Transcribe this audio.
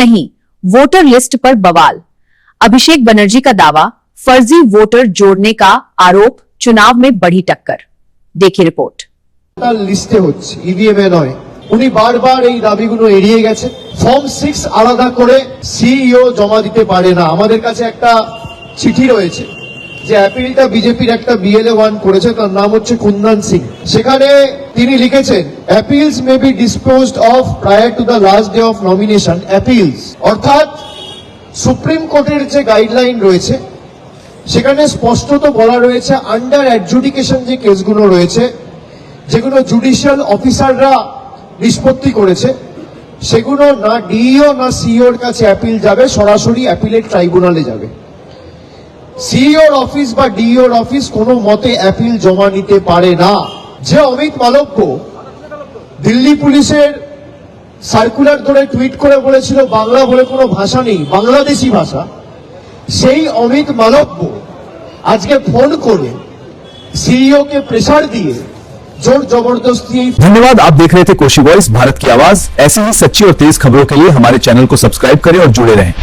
नहीं, voter list पर बवाल। अभिषेक बनर्जी का दावा, फर्जी वोटर जोड़ने का आरोप, चुनाव में बढ़ी टक्कर। देखिए रिपोर्ट। লিস্টে হচ্ছে ইভিএমে নয়। উনি বারবার এই দাবিগুলো এড়িয়ে গেছে। ফর্ম 6 আলাদা করে সিইও জমা দিতে পারে না। আমাদের কাছে একটা চিঠি রয়েছে যে অ্যাপিলটা বিজেপির একটা বিএলএ 1 করেছে, তার নাম হচ্ছে কুন্দন সিং। সেখানে তিনি লিখেছেন appeals may be disposed of prior to the last day of nomination appeals. অর্থাৎ সুপ্রিম কোর্টের যে গাইডলাইন রয়েছে সেখানে স্পষ্টত বলা রয়েছে আন্ডার অ্যাডজুডিকেশন যে কেসগুলো রয়েছে, যেগুলো জুডিশিয়াল অফিসাররা নিষ্পত্তি করেছে, সেগুলো না ডিইও না সিইওর কাছে অ্যাপিল যাবে, সরাসরি অ্যাপিলেট ট্রাইব্যুনালে যাবে। সিইওর অফিস বা ডিইওর অফিস কোনো মতে অ্যাপিল জমা নিতে পারে না। যে অমিত মালব্য দিল্লি পুলিশের সার্কুলার ধরে টুইট করে বলেছিল বাংলা বলে কোনো ভাষা নেই, বাংলাদেশি ভাষা, সেই অমিত মালব্য আজকে ফোন করে सीईओ के प्रेशर दिए जोर जबरदस्ती। धन्यवाद। आप देख रहे थे कोशी वॉइस, भारत की आवाज। ऐसी ही सच्ची और तेज खबरों के लिए हमारे चैनल को सब्सक्राइब करें और जुड़े रहें।